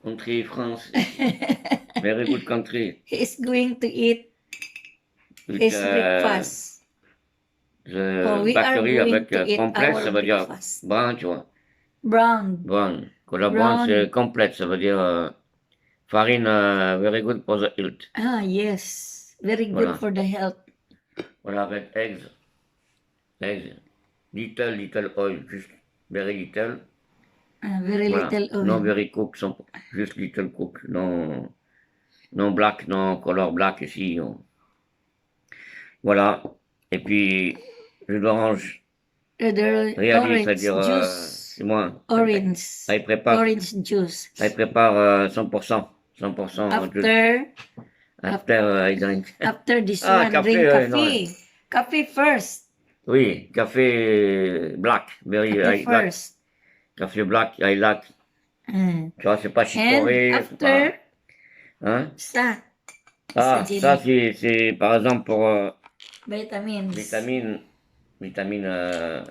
country France. Very good country. He's going to eat With, his breakfast. the We are bakery going avec to eat complète, our ça veut dire breakfast. brun, tu vois. Brown. Brown. Quand la brown, Brown. c'est complète, ça veut dire farine, very good for the health. Ah, yes. Very good Voilà. for the health. Voilà, avec eggs. Eggs. Little oil, juste very little. Very Voilà. little oil. Non very cook, juste little cook. Non, non black, non color black ici. Non. Voilà. Et puis, jus d'orange. Réalise, c'est-à-dire, c'est moi. Orange. Elle prépare. Orange juice. Elle prépare 100%. 100%. After I drink. After this Ah, one, café, drink non. coffee. Coffee first. Oui, café black. Very, Coffee black. first. Café black, I like. Tu vois, c'est pas chicoré. And after, Hein? ça. Ah, ça, c'est par exemple pour Vitamins. vitamine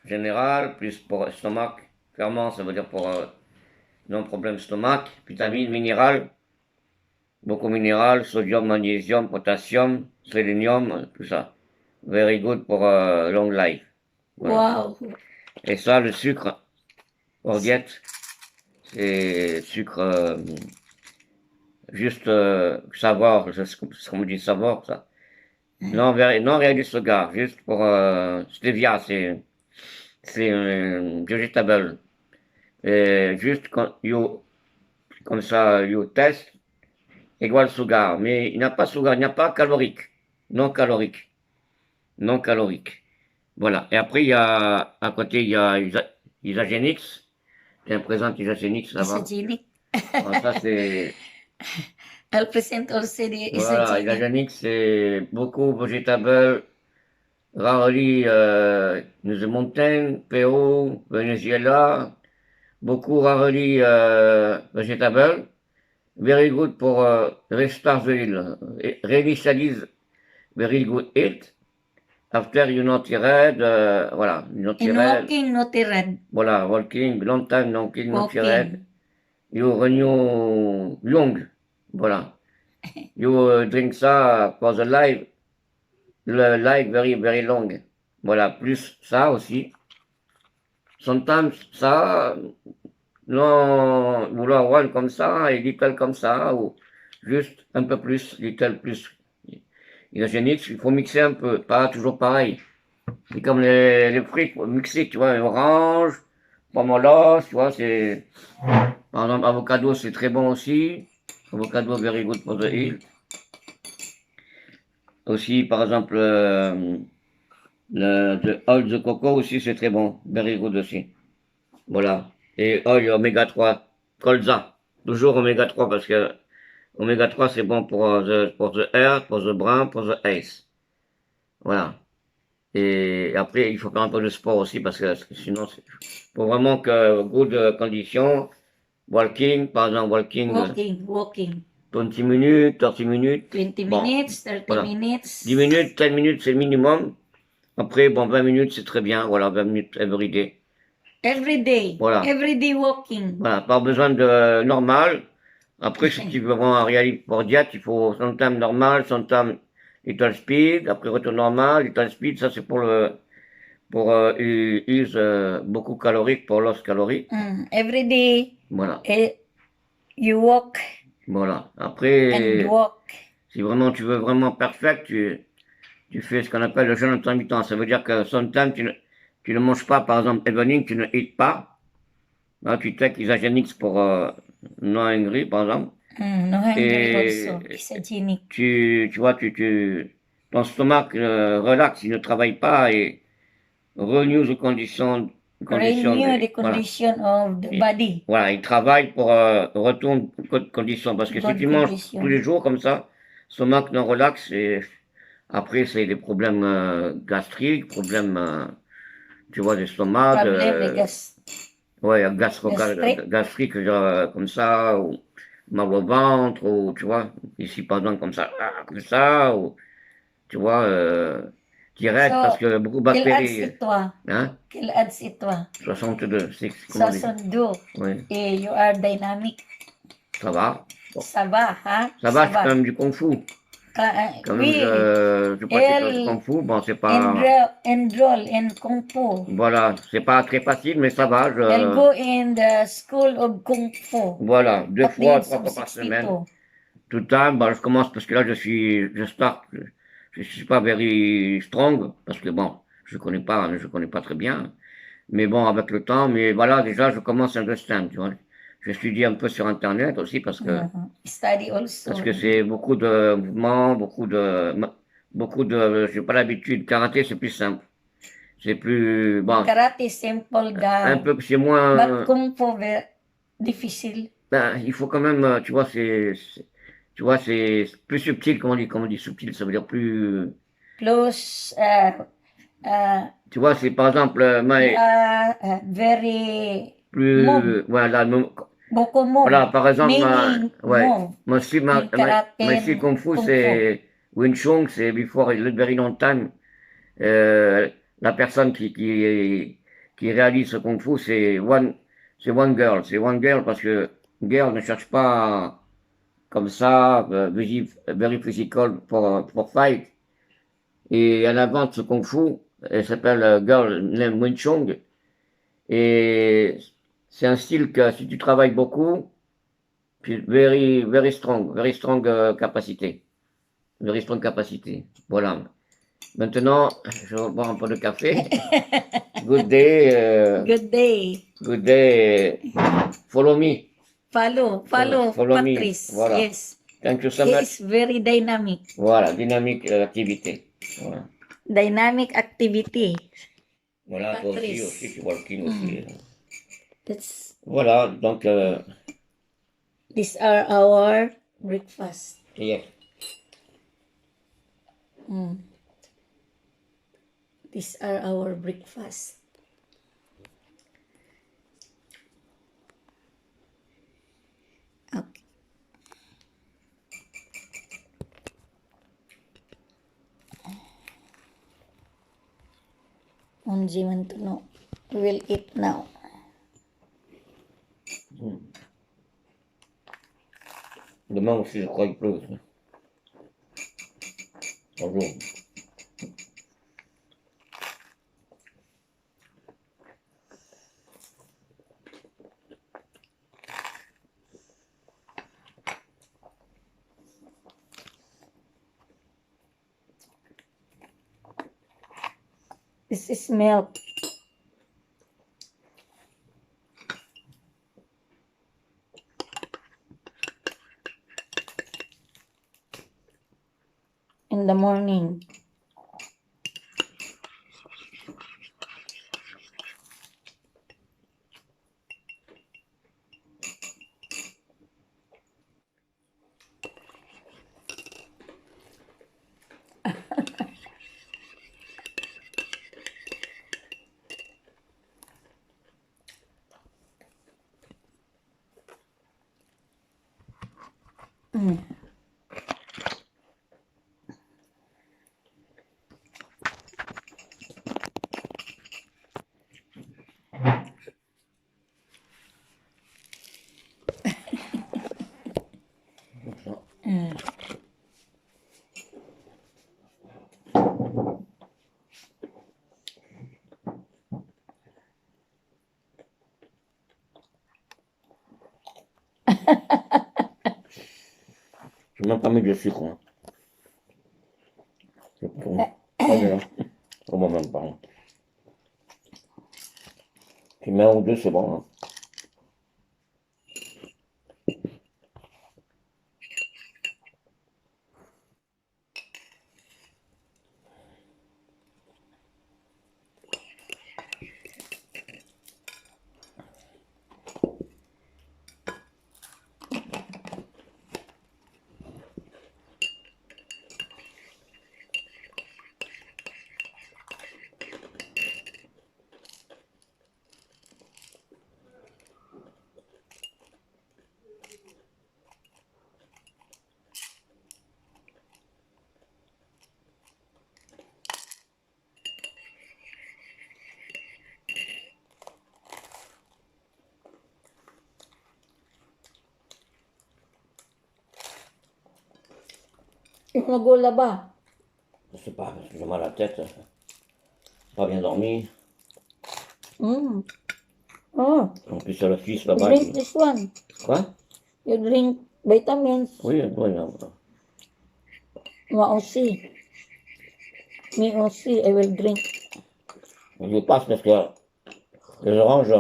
générale, plus pour stomac. Clairement, ça veut dire pour non-problème stomac. Vitamine minérale, beaucoup minéral, sodium, magnésium, potassium, sélénium, tout ça. Very good pour long life. Voilà. Wow. Et ça, le sucre, forget, c'est sucre juste savoir, c'est ce qu'on me dit savoir, ça. Non, non réel du sugar, juste pour stevia, c'est vegetable. Et juste quand comme ça, you test, égale sugar. Mais il n'y a pas sugar, il n'y a pas calorique. Non calorique. Non calorique. Voilà. Et après, il y a, à côté, il y a Isagenix. Il y a un présent Isagenix là-bas. Isogenic. Ça, c'est. I'll present also the Voilà, isogenic. Isagenix, c'est beaucoup vegetable. Rarely in the mountain, Pérou, Venezuela, beaucoup rarely vegetable. Very good pour restart the heal. Reinitialize very good heat. After you not red, voilà, not In red. walking, not red. Voilà, walking, long time walking, not red. You renew young, voilà. You drink ça for the life. Le life very, very long. Voilà, plus ça aussi. Sometimes ça, non, vouloir one comme ça et little comme ça, ou juste un peu plus, little plus. Isogénique, il faut mixer un peu, pas toujours pareil. C'est comme les fruits, faut mixer, tu vois, orange, pomelo, tu vois, c'est. Par exemple, avocado, c'est très bon aussi. Avocado, very good for the heat. Aussi, par exemple, le oil de coco aussi, c'est très bon. Very good aussi. Voilà. Et oil oméga 3, colza. Toujours oméga 3 parce que oméga 3 c'est bon pour the hair, pour the brain, pour the eyes. Voilà. Et après, il faut faire un peu de sport aussi parce que sinon, pour vraiment que good condition, walking, par exemple, walking. Walking. 20 minutes, 30 minutes. 20 bon, minutes, 30 voilà. minutes. 10 minutes, 10 minutes, c'est le minimum. Après, bon, 20 minutes, c'est très bien. Voilà, 20 minutes every day. Every day. Voilà. Every day walking. Voilà, pas besoin de normal. Après, si tu veux vraiment réaliser pour diète, il faut sometime normal, sometime little speed. Après, retour normal, little speed, ça c'est pour use beaucoup calorique, pour loss calorique. Every day. Voilà. You walk. Voilà. Après, And walk. Si vraiment tu veux vraiment perfect, tu fais ce qu'on appelle le jeûne intermittent. Ça veut dire que sometimes tu ne manges pas, par exemple, evening, tu ne eats pas. Là, tu take Isagenix pour non hungry, par exemple. No hungry also. Isogenic. Tu vois, ton stomac relaxe, il ne travaille pas et renew the condition. Renew the condition of the body. Voilà, il travaille pour retourner aux conditions. Parce que si tu manges tous les jours comme ça, stomac non relax et après c'est des problèmes gastriques, problèmes, tu vois, d'estomac. Ouais, gastrique, genre, comme ça, ou mal au ventre, ou tu vois, ici par exemple comme ça, ou tu vois, direct, So, parce que beaucoup de quel âge bactéries. c'est toi? Hein? Quel âge c'est toi? 62, comment dire? 62. Oui, Et you are dynamic. ça va. Bon. Ça va, hein? Ça va, je fais quand même du kung-fu. Quand même, Oui, je pratique le elle kung-fu. Bon, c'est pas. enroll in Kung Fu. Voilà, c'est pas très facile, mais ça va. Elle go in the school of Kung Fu Voilà, at the age trois of fois par semaine. 62. Tout le temps, bah, je commence parce que là, je start. Je suis pas very strong, parce que bon, je connais pas très bien. Mais bon, avec le temps, mais voilà, déjà, je commence à understand, tu vois. Je étudie un peu sur Internet aussi Study also. parce que c'est beaucoup de mouvements, beaucoup de, j'ai pas l'habitude. Karaté, c'est plus simple. C'est plus, bon, Karate simple un daw. peu, c'est But moins, Kung Fu very difficile. ben, il faut quand même, tu vois, c'est plus subtil, comment on dit subtil, ça veut dire plus, Plus, tu vois, c'est par exemple, very move. plus, voilà, Beaucoup move. voilà, par exemple, Many ouais, move in my karate style and Kung Fu, Kung Fu. c'est Wing Chun, c'est before a very long time. Euh, la personne qui réalise ce Kung Fu, c'est one girl parce que girl ne cherche pas comme ça, very physical pour fight. Et elle invente ce Kung Fu, elle s'appelle Girl named Wing Chun. Et c'est un style que si tu travailles beaucoup, puis very strong capacité. Very strong capacité. Voilà. Maintenant, je vais boire un peu de café. Good day. Good day. Good day. Follow me. Follow Follow me. Patrice. Voilà. Yes. Thank you so He much. is very dynamic. Voilà, dynamique activité. Voilà. Dynamic activity. Voilà, toi aussi, Patrice. tu vois le king aussi. That's Voilà, donc, these are our breakfast. yeah. These are our breakfast. Okay. Onji want to know. We will eat now. Demain aussi, je crois qu'il pleut. Bonjour. This is milk. In the morning. Je n'ai même pas mis de sucre. Hein. C'est pas bien. Au moment même pas. Tu mets un ou deux, c'est bon. Hein. Yung nagula ba? Je sais pas, parce que j'ai mal à la tête. Pas bien dormi. Mm. Oh, En plus, il y a le fils là-bas. drink this one. Quoi? You drink vitamins. Oui, oui, non. Moi aussi. Me aussi, I will drink. Je passe parce que les oranges,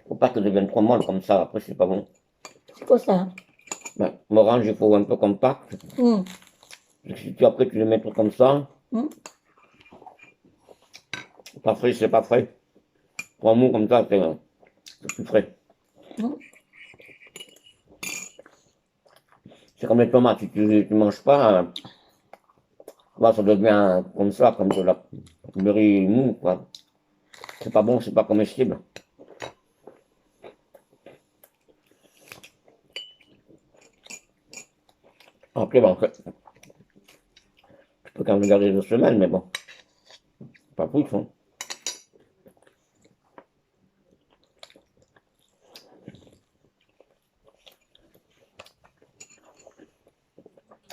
faut pas qu'elles deviennent trop molles comme ça. Après, c'est pas bon. C'est quoi ça? Ben, l'orange, il faut un peu compact. Mm. Si tu, après, tu les mets tout comme ça, Mm. pas frais, c'est pas frais. Trois mou comme ça, c'est plus frais. Mm. C'est comme les tomates, si tu manges pas, là, ça devient comme ça, comme de la du riz mou, quoi. C'est pas bon, c'est pas comestible. Après, bon, tu peux quand même garder 2 semaines, mais bon, pas plus, hein.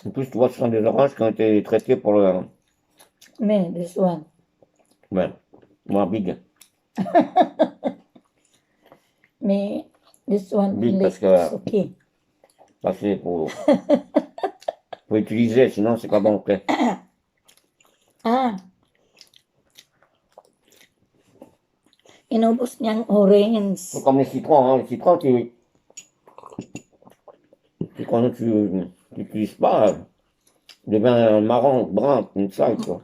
En plus, tu vois, ce sont des oranges qui ont été traitées pour le, Me, this one. ouais, moi, big. Me, this one Big, only. parce que, It's okay. passer pour utiliser, sinon c'est pas bon, ok. Ah, inubos niyang orange. C'est comme les citrons, hein. Les citrons, quand tu n'utilises pas, il devient marron, brun, comme ça, tu vois.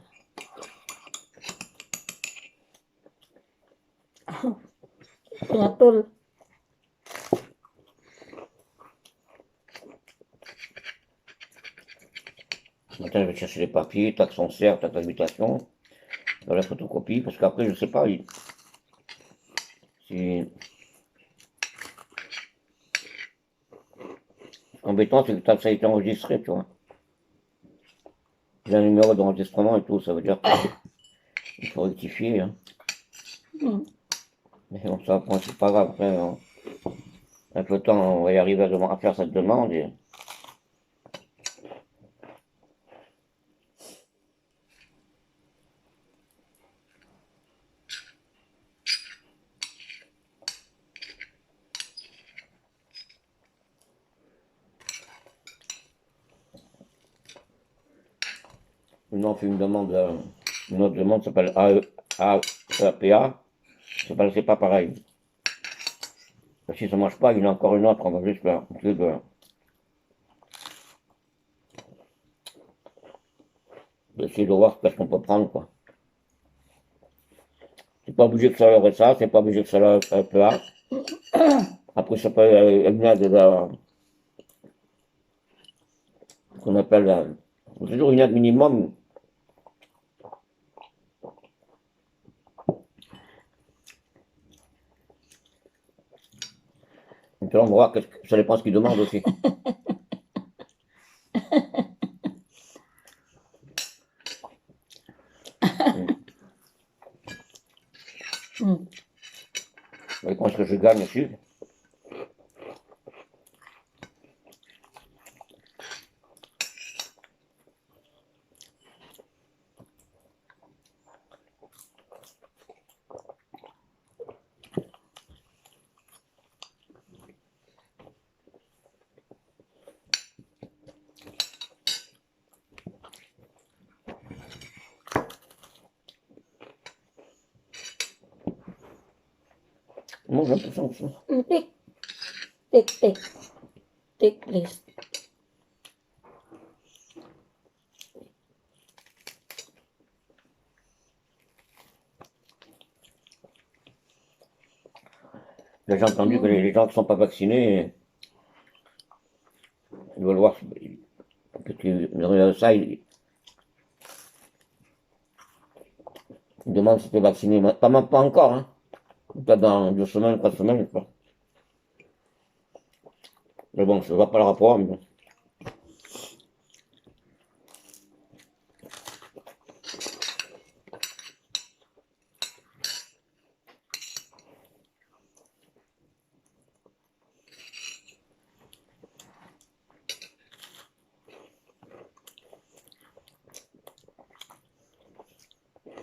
Pinatol. Maintenant, je vais chercher les papiers, taxe foncière, taxe d'habitation, dans la photocopie, parce qu'après, je sais pas, si... Embêtant, c'est que ça a été enregistré, tu vois. J'ai un numéro d'enregistrement et tout, ça veut dire qu'il faut rectifier, hein. Mm. Mais bon, ça, après, c'est pas grave, après, avec le temps, on va y arriver à faire cette demande, et... Maintenant, on fait une demande, une autre demande s'appelle AEPA, c'est pas pareil. Si ça marche pas, il y en a encore une autre, on va juste là, d'essayer de voir ce qu'on peut prendre, quoi. C'est pas obligé que ça leur ça, c'est pas obligé que ça leur AEPA. Après, ça peut venir de la, qu'on appelle toujours une aide minimum. Donc là, on va voir, ça dépend ce qu'ils demandent aussi. Mm. Et quand est-ce que je gagne aussi? Moi, j'ai l'impression que ça. Mm, take. Take, please. J'ai entendu que les gens qui sont pas vaccinés, ils veulent voir que ça, ils demandent si tu es vacciné. Pas encore, hein. Peut-être dans 2 semaines, 3 semaines, je sais pas. Mais bon, je vois pas le rapport, mais bon.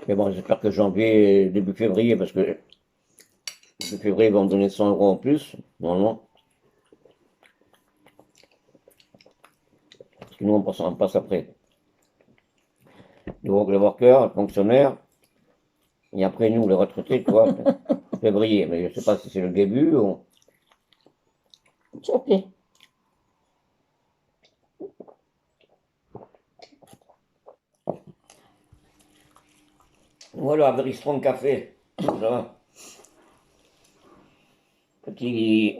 Mais bon, j'espère que janvier, début février, parce que début février, ils vont me donner 100 € en plus, normalement. Sinon, on passe après. Donc, les workers, les fonctionnaires, et après, nous, les retraités, tu vois, février. Mais je sais pas si c'est le début ou... It's okay. Voilà, very strong café. Ça va. Petit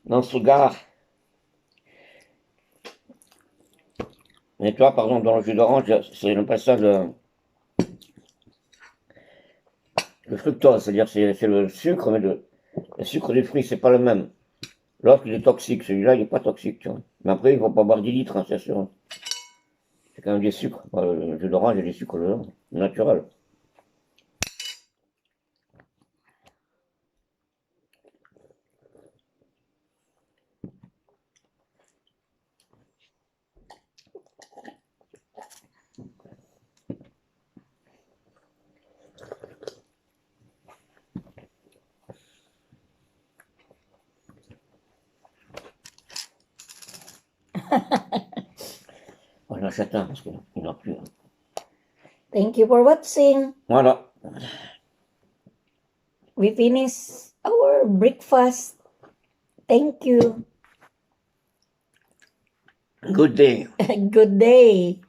non-sugar. Mais toi, par exemple, dans le jus d'orange, c'est le passage le fructose, c'est-à-dire c'est le sucre, mais le sucre des fruits, c'est pas le même. L'autre, il est toxique, celui-là, il est pas toxique, tu vois. Mais après, il faut pas boire 10 litres, hein, c'est sûr. C'est quand même des sucres. Le jus d'orange, il y a des sucres dedans, naturel. On en achète un, parce qu'il n'y en a plus. Hein. Thank you for watching. Voilà. We finish our breakfast. Thank you. Good day. Good day.